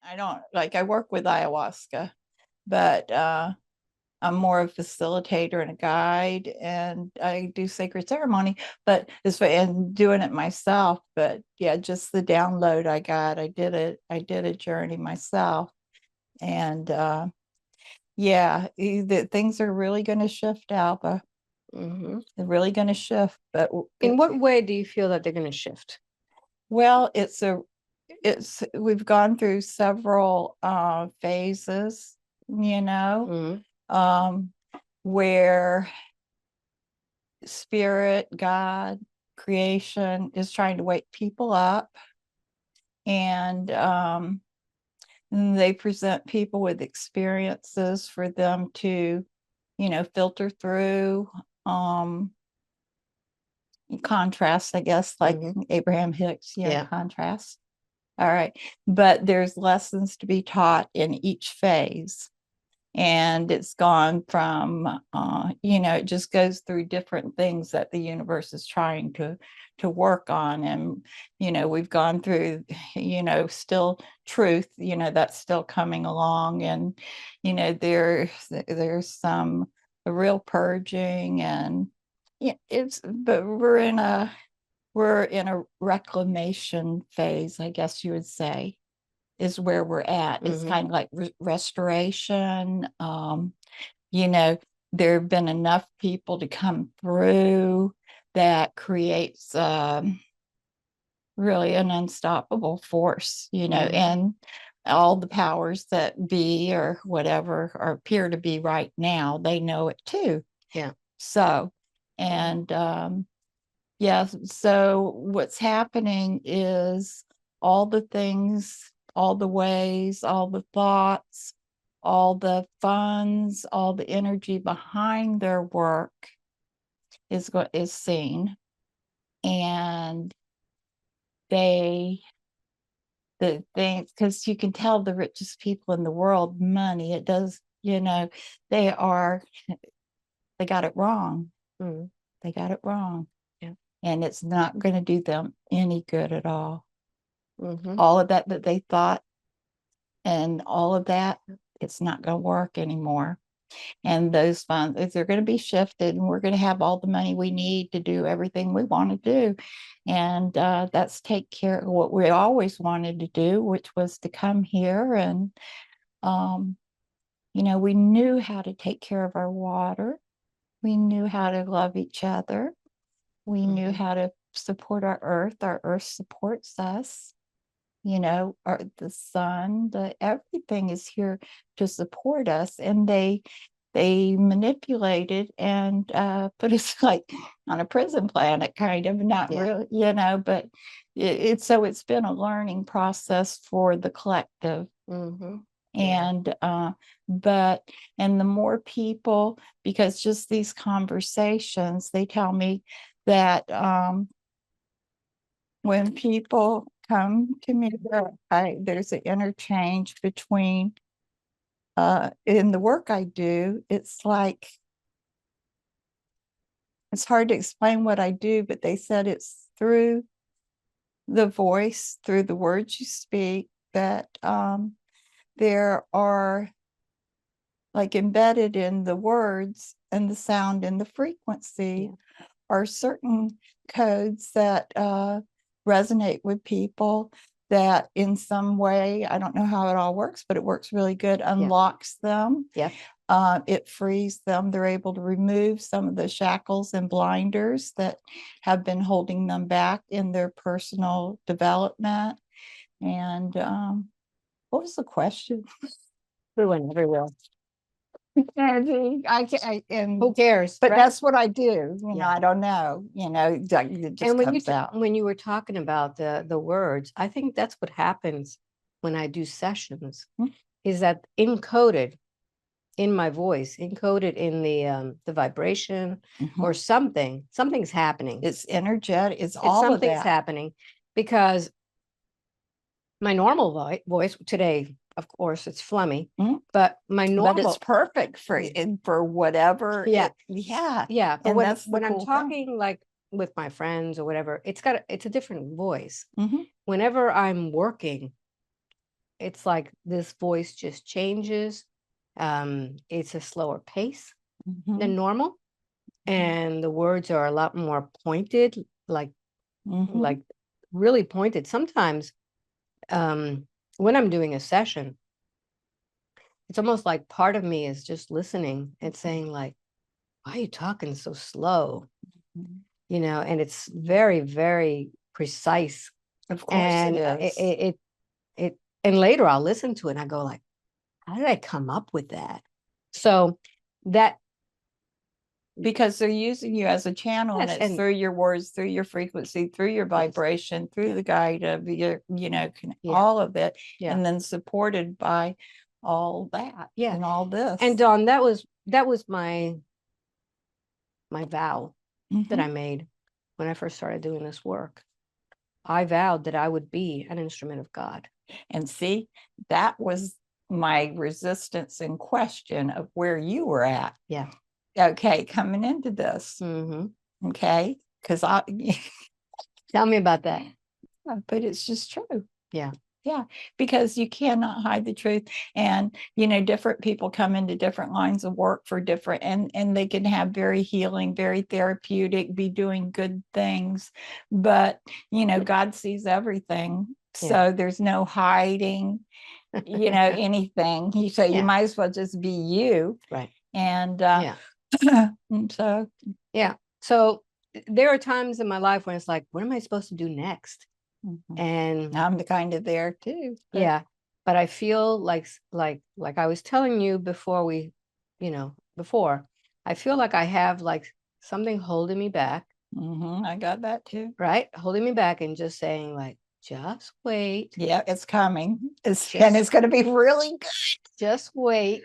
I don't like, I work with ayahuasca, but I'm more a facilitator and a guide, and I do sacred ceremony, but this way, and doing it myself. But yeah, just the download I got, I did a journey myself. And yeah, things are really going to shift, Alba. Mhm. They're really going to shift. But In what way do you feel that they're going to shift? well, we've gone through several phases, Mhm. um, where spirit, God, creation is trying to wake people up, and they present people with experiences for them to, filter through. Contrast, I guess, like Abraham Hicks, Yeah. contrast. All right. But there's lessons to be taught in each phase. And it's gone from, it just goes through different things that the universe is trying to work on. And, we've gone through, still truth, that's still coming along. And, there's some a real purging, and yeah, but we're in a reclamation phase, I guess you would say, is where we're at. It's kind of like restoration. There have been enough people to come through that creates really an unstoppable force, and all the powers that be or whatever or appear to be right now, they know it too. Yeah. So, and yeah, so what's happening is all the things, all the ways, all the thoughts, all the funds, all the energy behind their work is seen. And the things, because you can tell the richest people in the world, money, it does, they got it wrong. They got it wrong. Yeah. And it's not going to do them any good at all. Mm-hmm. All of that they thought, and all of that, it's not going to work anymore. And those funds, they're going to be shifted, and we're going to have all the money we need to do everything we want to do. And that's take care of what we always wanted to do, which was to come here. And we knew how to take care of our water. We knew how to love each other. We knew how to support our earth supports us. The sun, everything is here to support us. And they manipulated and put us like on a prison planet, kind of, not really, but it's been a learning process for the collective. And and the more people, because just these conversations, they tell me that when people come to me, there's an interchange between in the work I do. It's like, it's hard to explain what I do, but they said it's through the voice, through the words you speak, that there are, like, embedded in the words and the sound and the frequency, are certain codes that resonate with people, that in some way, I don't know how it all works, but it works really good, unlocks them. Yeah. It frees them. They're able to remove some of the shackles and blinders that have been holding them back in their personal development. And what was the question? Ruin everywhere. And Who cares? but right? that's what I do. Yeah. I don't know. It just And when comes out. when you were talking about the words, I think that's what happens when I do sessions, is that encoded in my voice, encoded in the vibration or something's happening. It's energetic. It's all of something's that. happening, because my normal voice today, of course, it's flummy, but my normal, But it's perfect for whatever. Yeah. Yeah. But And that's when I'm cool thing. talking like with my friends or whatever, it's a different voice. Mhm. Whenever I'm working, it's like this voice just changes. It's a slower pace than normal, and the words are a lot more pointed, like really pointed. Sometimes when I'm doing a session, it's almost like part of me is just listening and saying like, why are you talking so slow? And it's very, very precise. Of course And it is. And later I'll listen to it and I go like, how did I come up with that? So that, because they're using you as a channel, yes, and it's through your words, through your frequency, through your vibration, through the guide of your, all of it, and then supported by all that, and all this. And Dawn, that was my vow that I made when I first started doing this work. I vowed that I would be an instrument of God. And see, that was my resistance and question of where you were at. Yeah. Okay, coming into this. Okay, because tell me about that. But it's just true. Yeah. Yeah, because you cannot hide the truth. And, different people come into different lines of work for different, and they can have very healing, very therapeutic, be doing good things. But, God sees everything. So there's no hiding, anything. You might as well just be you. Right. And so. Yeah. So there are times in my life when it's like, what am I supposed to do next? And I'm kind of there too. But I feel like I was telling you before I feel like I have like something holding me back. I got that too. Right? Holding me back and just saying like, just wait. Yeah, it's coming. And it's going to be really good. Just wait.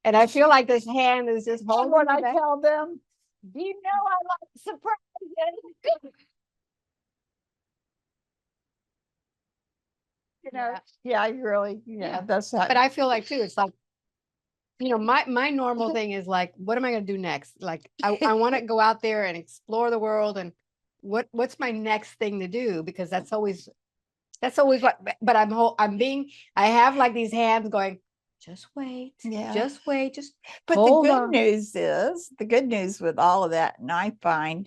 And I feel like this hand is just holding me back. I tell them, I like surprises. That's how. But I feel like too, it's like, my normal thing is like, what am I going to do next? Like, I want to go out there and explore the world, and what's my next thing to do? Because that's always what, but I have like these hands going, just wait, just wait, but the good news with all of that, and I find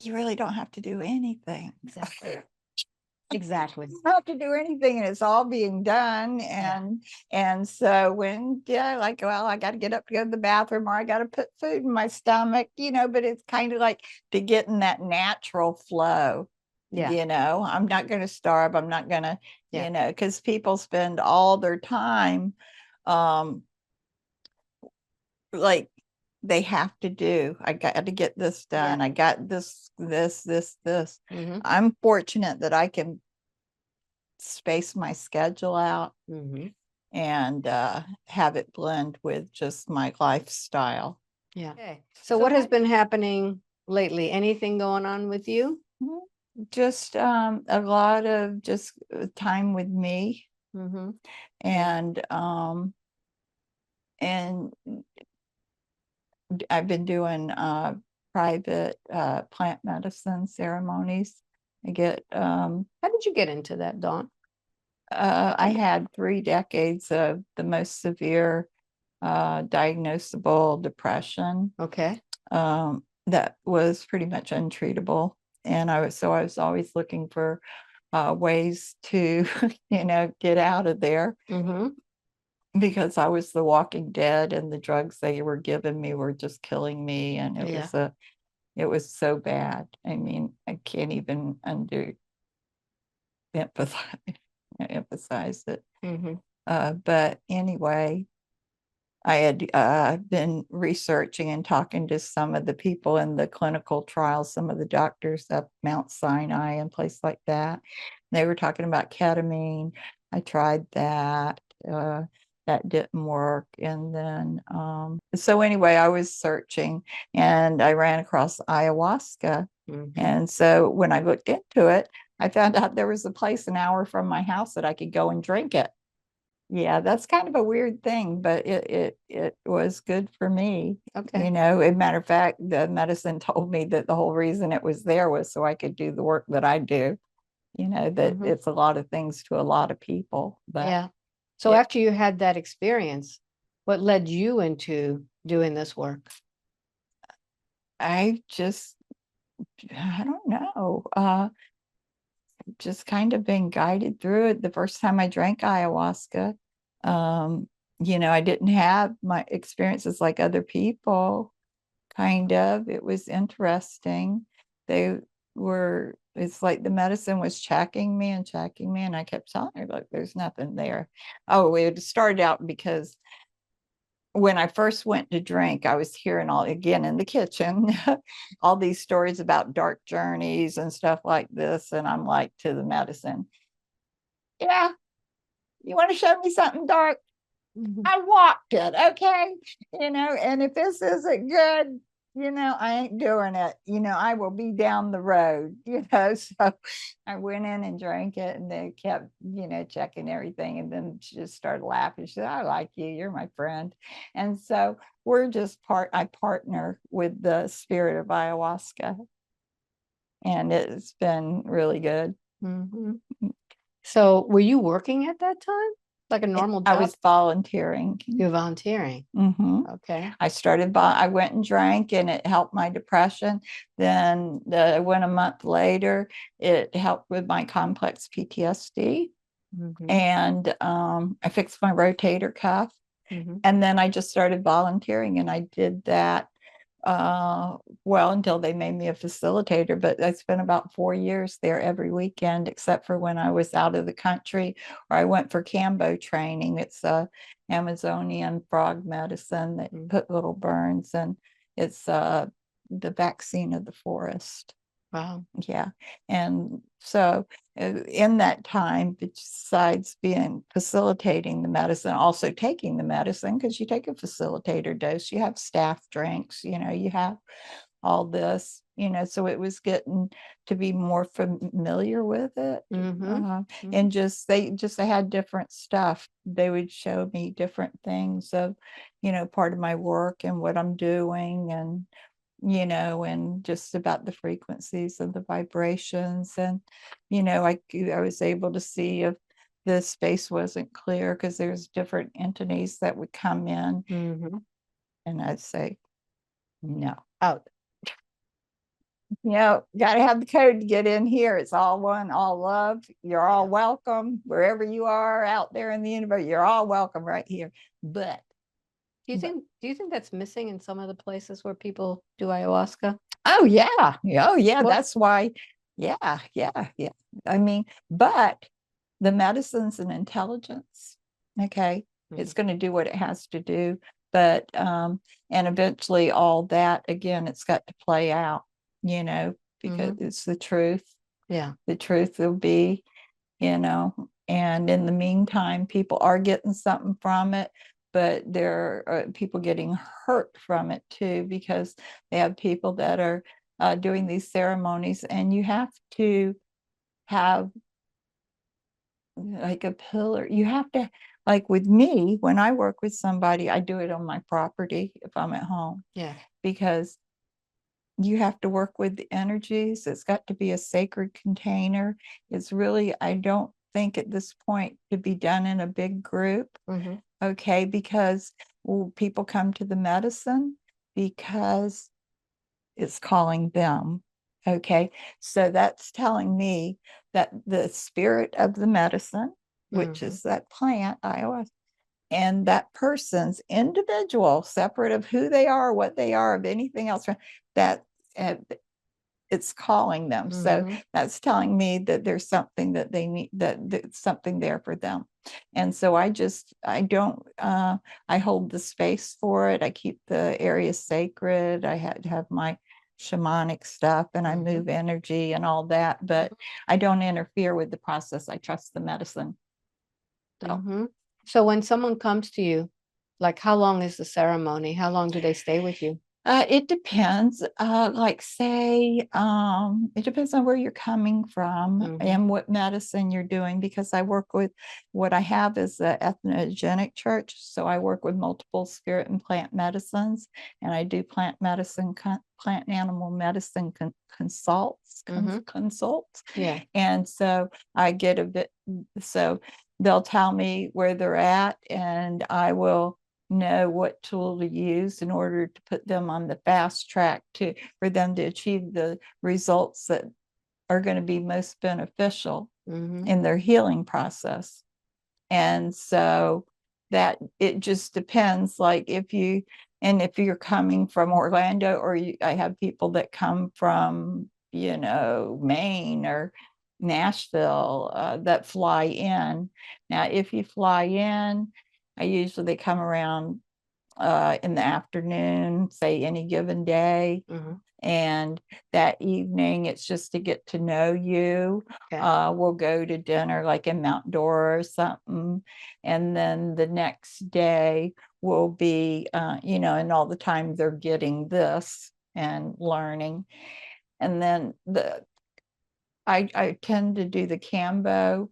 you really don't have to do anything. Exactly. You don't have to do anything, and it's all being done. And so when I got to get up to go to the bathroom, or I got to put food in my stomach, but it's kind of like to get in that natural flow. I'm not going to starve. I'm not going to, because people spend all their time like they have to do. I got to get this done. I got this. I'm fortunate that I can space my schedule out and have it blend with just my lifestyle. Yeah. Okay. So what has been happening lately? Anything going on with you? Just a lot of just time with me. And I've been doing private plant medicine ceremonies. I get how did you get into that, Dawn? I had 3 decades of the most severe diagnosable depression. Okay. That was pretty much untreatable. And I was always looking for ways to, get out of there. Because I was the walking dead, and the drugs they were giving me were just killing me. And it was so bad. I mean, I can't even emphasize it. But anyway, I had been researching and talking to some of the people in the clinical trials, some of the doctors up Mount Sinai and places like that. They were talking about ketamine. I tried that. That didn't work. And then, so anyway, I was searching, and I ran across ayahuasca. And so when I looked into it, I found out there was a place an hour from my house that I could go and drink it. Yeah, that's kind of a weird thing, but it was good for me. Okay. As a matter of fact, the medicine told me that the whole reason it was there was so I could do the work that I do. you know, that Mhm. it's a lot of things to a lot of people. But Yeah. So it- after you had that experience, what led you into doing this work? I don't know, just kind of been guided through it. The first time I drank ayahuasca, um, you know, I didn't have my experiences like other people. Kind of. It was interesting. They it's like the medicine was checking me and checking me, and I kept telling her, look, there's nothing there. Oh, it started out because when I first went to drink, I was hearing all again in the kitchen, all these stories about dark journeys and stuff like this. And I'm like to the medicine, yeah, you want to show me something dark? Mhm. I walked it, okay? You know, and if this isn't good, you know, I ain't doing it. You know, I will be down the road, you know. So I went in and drank it, and they kept, you know, checking everything. And then she just started laughing. She said, I like you, you're my friend. And so we're just I partner with the spirit of ayahuasca, and it's been really good. Mhm. So were you working at that time? Like a normal I job? was volunteering. You're volunteering. Hmm. Okay. I went and drank, and it helped my depression. Then I went a month later, it helped with my complex PTSD. Mhm. And I fixed my rotator cuff. Mhm. And then I just started volunteering, and I did that uh, well until they made me a facilitator. But I spent about 4 years there every weekend, except for when I was out of the country or I went for Cambo training. It's a Amazonian frog medicine that Mm. put little burns, and it's the vaccine of the forest. Wow. Yeah. And so in that time, besides being facilitating the medicine, also taking the medicine, because you take a facilitator dose, you have staff drinks, you know, you have all this, you know, so it was getting to be more familiar with it. Mhm. And they had different stuff. They would show me different things of, you know, part of my work and what I'm doing, and you know, and just about the frequencies of the vibrations. And, you know, I was able to see if the space wasn't clear, because there's different entities that would come in, Mhm. and I'd say, no, Out. you know, got to have the code to get in here. It's all one, all love. You're all Yeah. welcome wherever you are out there in the universe. You're all welcome right here. But Do you think that's missing in some of the places where people do ayahuasca? oh yeah. Oh yeah. What? That's why. Yeah, yeah, yeah. I mean, but the medicine's an intelligence. Okay. It's Mhm. going to do what it has to do. But and eventually all that again, it's got to play out, you know, because Mhm. it's the truth. Yeah. The truth will be, you know, and in the meantime, people are getting something from it, but there are people getting hurt from it too, because they have people that are doing these ceremonies, and you have to have like a pillar. You have to, like with me, when I work with somebody, I do it on my property if I'm at home, Yeah. because you have to work with the energies. It's got to be a sacred container. It's really, I don't think at this point to be done in a big group. Mhm. Okay, because people come to the medicine because it's calling them. Okay, so that's telling me that the spirit of the medicine, which Mhm. is that plant, iOS, and that person's individual, separate of who they are, what they are, of anything else, that uh, it's calling them. So Mhm. that's telling me that there's something that they need, that's something there for them. And so I don't, I hold the space for it. I keep the area sacred. I had to have my shamanic stuff, and I move energy and all that, but I don't interfere with the process. I trust the medicine. So Mhm. So when someone comes to you, like how long is the ceremony? How long do they stay with you? It depends. Like say, it depends on where you're coming from Mhm. and what medicine you're doing, because I work with what I have is a ethnogenic church. So I work with multiple spirit and plant medicines, and I do plant medicine, plant and animal medicine consults. Yeah. And so I get a bit, so they'll tell me where they're at, and I will know what tool to use in order to put them on the fast track for them to achieve the results that are going to be most beneficial Mhm. in their healing process. And so that it just depends, like if you're coming from Orlando, or I have people that come from, Maine or Nashville, that fly in. Now, if you fly in, they come around in the afternoon, say any given day. Mhm. And that evening, it's just to get to know you. Okay. We'll go to dinner like in Mount Dora or something. And then the next day will be, and all the time they're getting this and learning. And then I tend to do the Cambo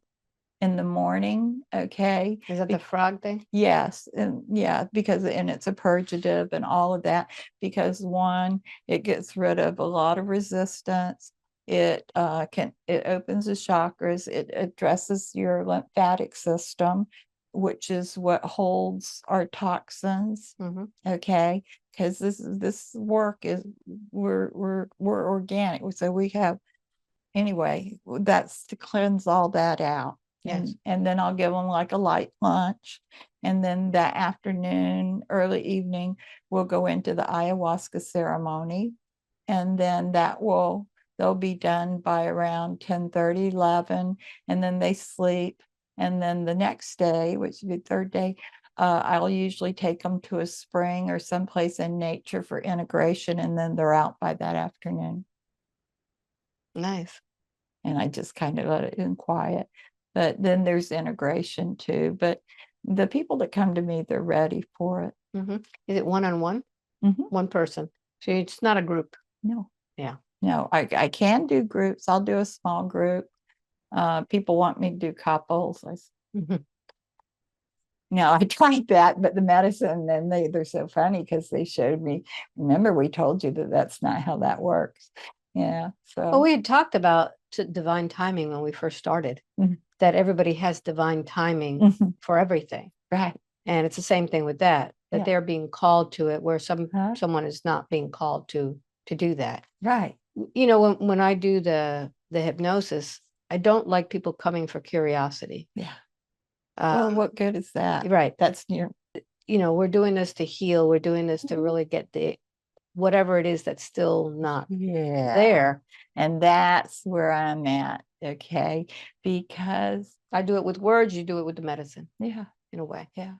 in the morning. Okay. Is that the frog thing? Yes, and yeah, because it's a purgative and all of that, because one, it gets rid of a lot of resistance. It opens the chakras, it addresses your lymphatic system, which is what holds our toxins. Mhm. Okay, because this work is we're organic, so we have, anyway, that's to cleanse all that out. Yes. And then I'll give them like a light lunch. And then that afternoon, early evening, we'll go into the ayahuasca ceremony. And then they'll be done by around 10:30, 11, and then they sleep. And then the next day, which would be the third day, I'll usually take them to a spring or someplace in nature for integration, and then they're out by that afternoon. Nice. And I just kind of let it in quiet. But then there's integration too. But the people that come to me, they're ready for it. Mhm. Is it one-on-one? Mhm. One person. So it's not a group. No, Yeah. no, I can do groups. I'll do a small group. People want me to do couples. Mhm. No, I tried that, but the medicine, then they're so funny because they showed me. Remember, we told you that that's not how that works. Yeah. Well, So we had talked about divine timing when we first started, Mhm. that everybody has divine timing Mhm. for everything. Right. And it's the same thing with that Yeah. they're being called to it, where Huh? someone is not being called to do that. Right. When I do the hypnosis, I don't like people coming for curiosity. Yeah. Well, what good is that? Right. That's your We're doing this to heal. We're doing this to really get the whatever it is that's still not Yeah. there. And that's where I'm at. Okay. Because I do it with words, you do it with the medicine yeah, in a way. yeah.